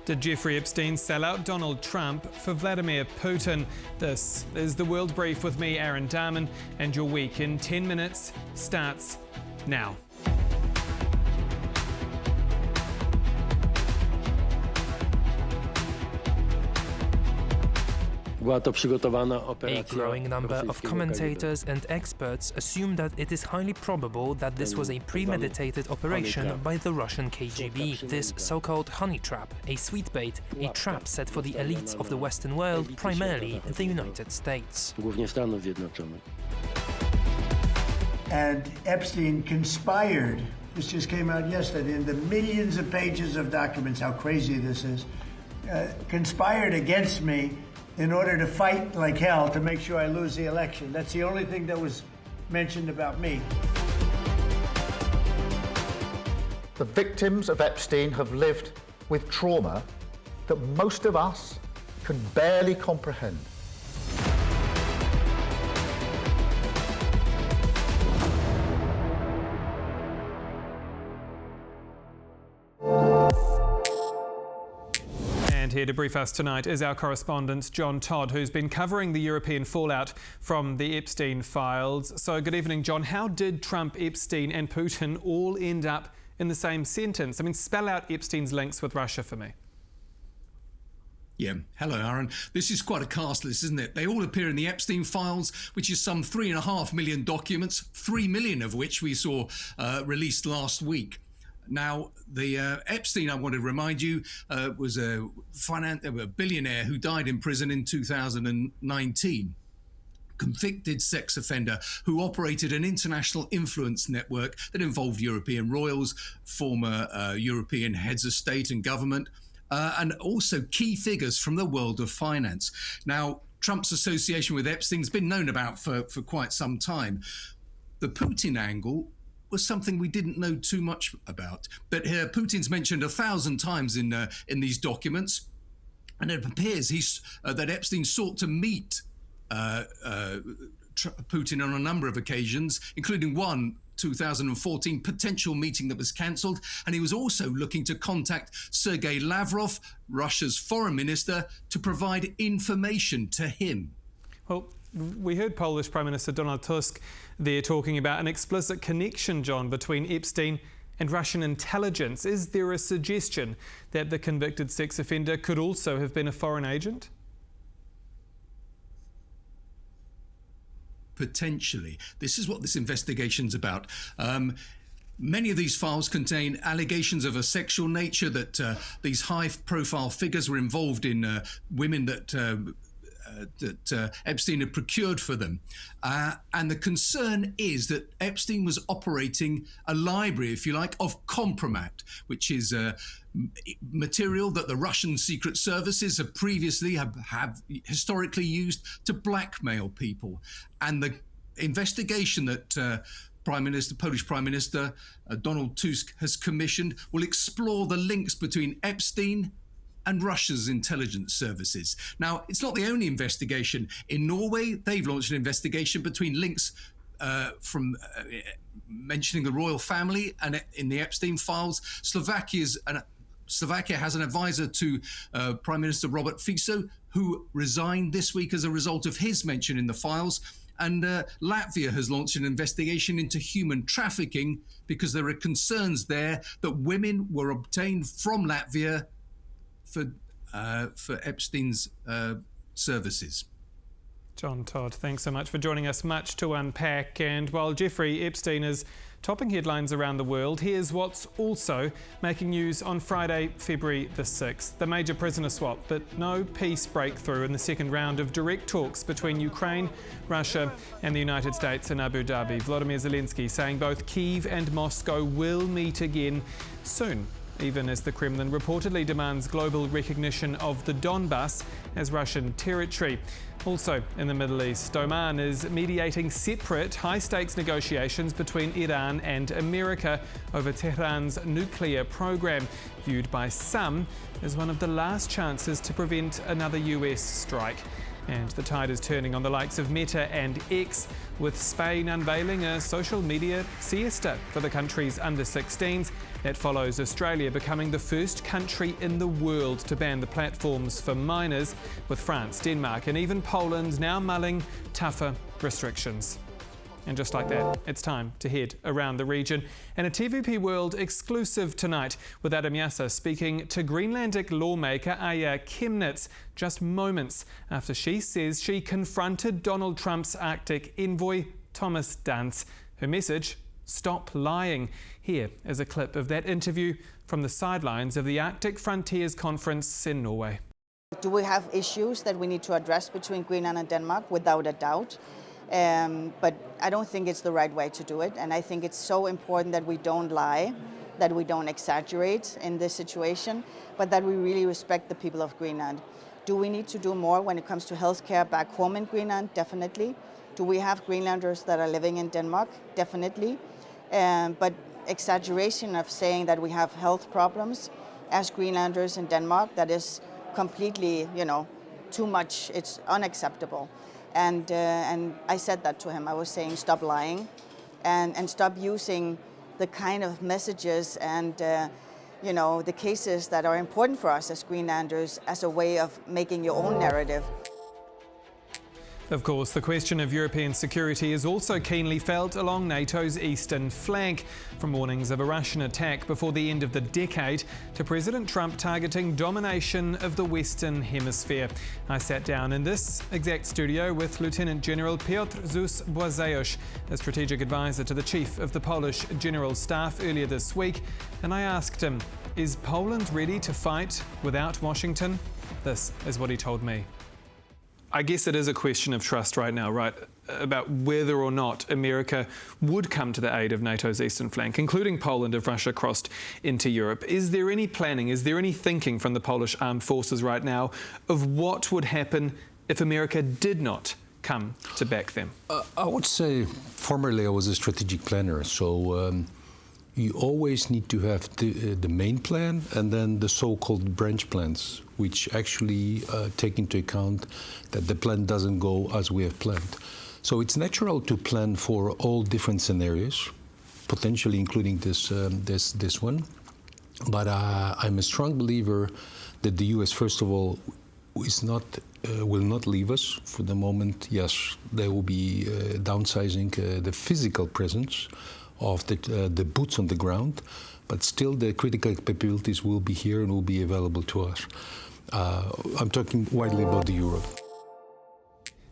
Did Jeffrey Epstein sell out Donald Trump for Vladimir Putin? This is The World Brief with me, Aaron Dahmen, and your week in 10 minutes starts now. A growing number of commentators and experts assume that it is highly probable that this was a premeditated operation by the Russian KGB. This so-called honey trap, a sweet bait, a trap set for the elites of the Western world, primarily the United States. And Epstein conspired. This just came out yesterday in the millions of pages of documents, how crazy this is, conspired against me in order to fight like hell to make sure I lose the election. That's the only thing that was mentioned about me. The victims of Epstein have lived with trauma that most of us can barely comprehend. And here to brief us tonight is our correspondent John Todd, who's been covering the European fallout from the Epstein files. So good evening, John. How did Trump, Epstein and Putin all end up in the same sentence? I mean, spell out Epstein's links with Russia for me. Yeah, hello Aaron. This is quite a cast list, isn't it? They all appear in the Epstein files, which is some 3.5 million documents, 3 million of which we saw released last week. Now, the Epstein, I want to remind you, was a billionaire who died in prison in 2019. Convicted sex offender who operated an international influence network that involved European royals, former European heads of state and government, and also key figures from the world of finance. Now, Trump's association with Epstein's been known about for quite some time. The Putin angle was something we didn't know too much about. But here, Putin's mentioned 1,000 times in these documents, and it appears that Epstein sought to meet Putin on a number of occasions, including one 2014 potential meeting that was cancelled, and he was also looking to contact Sergei Lavrov, Russia's foreign minister, to provide information to him. Well, we heard Polish Prime Minister Donald Tusk there talking about an explicit connection, John, between Epstein and Russian intelligence. Is there a suggestion that the convicted sex offender could also have been a foreign agent? Potentially. This is what this investigation's about. Many of these files contain allegations of a sexual nature, that these high-profile figures were involved in women that Epstein had procured for them. And the concern is that Epstein was operating a library, if you like, of compromat, which is material that the Russian secret services have previously have historically used to blackmail people. And the investigation that Polish Prime Minister Donald Tusk has commissioned will explore the links between Epstein and Russia's intelligence services. Now, it's not the only investigation. In Norway, they've launched an investigation between links from mentioning the royal family and in the Epstein files. Slovakia has an advisor to Prime Minister Robert Fico, who resigned this week as a result of his mention in the files. And Latvia has launched an investigation into human trafficking because there are concerns there that women were obtained from Latvia for Epstein's services. John Todd, thanks so much for joining us. Much to unpack. And while Jeffrey Epstein is topping headlines around the world, here's what's also making news on Friday, February the 6th. The major prisoner swap, but no peace breakthrough in the second round of direct talks between Ukraine, Russia and the United States in Abu Dhabi. Volodymyr Zelensky saying both Kyiv and Moscow will meet again soon, even as the Kremlin reportedly demands global recognition of the Donbas as Russian territory. Also in the Middle East, Oman is mediating separate high-stakes negotiations between Iran and America over Tehran's nuclear program, viewed by some as one of the last chances to prevent another US strike. And the tide is turning on the likes of Meta and X, with Spain unveiling a social media siesta for the country's under-16s. That follows Australia becoming the first country in the world to ban the platforms for minors, with France, Denmark and even Poland now mulling tougher restrictions. And just like that, it's time to head around the region. And a TVP World exclusive tonight with Aaja speaking to Greenlandic lawmaker Aaja Chemnitz just moments after she says she confronted Donald Trump's Arctic envoy, Thomas Dance. Her message: stop lying. Here is a clip of that interview from the sidelines of the Arctic Frontiers Conference in Norway. Do we have issues that we need to address between Greenland and Denmark? Without a doubt. But I don't think it's the right way to do it. And I think it's so important that we don't lie, that we don't exaggerate in this situation, but that we really respect the people of Greenland. Do we need to do more when it comes to healthcare back home in Greenland? Definitely. Do we have Greenlanders that are living in Denmark? Definitely. But exaggeration of saying that we have health problems as Greenlanders in Denmark, that is completely, too much. It's unacceptable. And I said that to him. I was saying, stop lying and stop using the kind of messages and, the cases that are important for us as Greenlanders as a way of making your own narrative. Of course, the question of European security is also keenly felt along NATO's eastern flank, from warnings of a Russian attack before the end of the decade to President Trump targeting domination of the Western Hemisphere. I sat down in this exact studio with Lieutenant General Piotr Błaszczak, a strategic advisor to the chief of the Polish General Staff earlier this week, and I asked him, is Poland ready to fight without Washington? This is what he told me. I guess it is a question of trust right now, right? About whether or not America would come to the aid of NATO's eastern flank, including Poland if Russia crossed into Europe. Is there any planning, is there any thinking from the Polish armed forces right now of what would happen if America did not come to back them? I would say formerly I was a strategic planner, so you always need to have the main plan and then the so-called branch plans, which actually take into account that the plan doesn't go as we have planned. So it's natural to plan for all different scenarios, potentially including this one. But I'm a strong believer that the U.S., first of all, will not leave us for the moment. Yes, they will be downsizing the physical presence of the boots on the ground, but still the critical capabilities will be here and will be available to us. I'm talking widely about the Europe.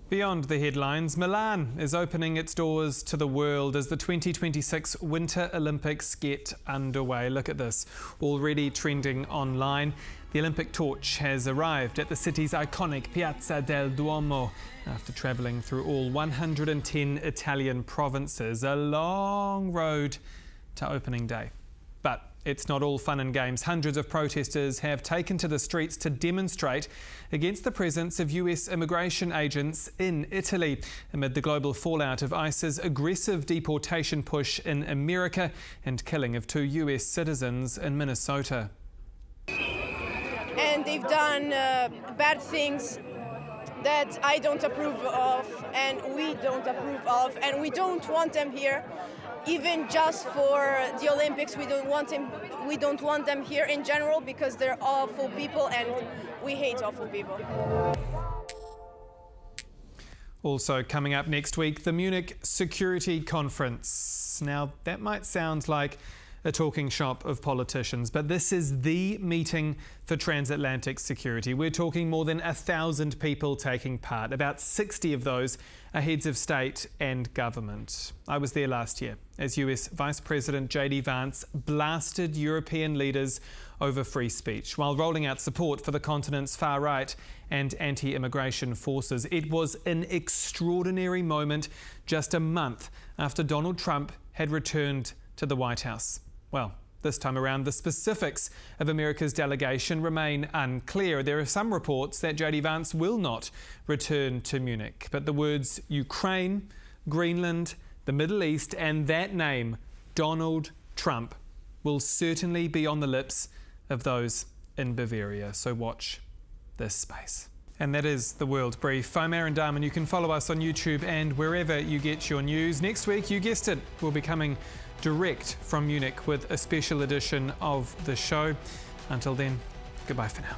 Beyond the headlines, Milan is opening its doors to the world as the 2026 Winter Olympics get underway. Look at this, already trending online. The Olympic torch has arrived at the city's iconic Piazza del Duomo after travelling through all 110 Italian provinces. A long road to opening day. But it's not all fun and games. Hundreds of protesters have taken to the streets to demonstrate against the presence of US immigration agents in Italy amid the global fallout of ICE's aggressive deportation push in America and killing of 2 US citizens in Minnesota. And they've done bad things that I don't approve of and we don't approve of, and we don't want them here. Even just for the Olympics, we don't want them here in general because they're awful people and we hate awful people. Also coming up next week, the Munich Security Conference. Now, that might sound like a talking shop of politicians, but this is the meeting for transatlantic security. We're talking more than 1,000 people taking part. About 60 of those are heads of state and government. I was there last year as US Vice President J.D. Vance blasted European leaders over free speech while rolling out support for the continent's far-right and anti-immigration forces. It was an extraordinary moment just a month after Donald Trump had returned to the White House. Well, this time around, the specifics of America's delegation remain unclear. There are some reports that J.D. Vance will not return to Munich, but the words Ukraine, Greenland, the Middle East, and that name, Donald Trump, will certainly be on the lips of those in Bavaria. So watch this space. And that is the World Brief. I'm Aaron Dahmen. You can follow us on YouTube and wherever you get your news. Next week, you guessed it, we'll be coming direct from Munich with a special edition of the show. Until then, goodbye for now.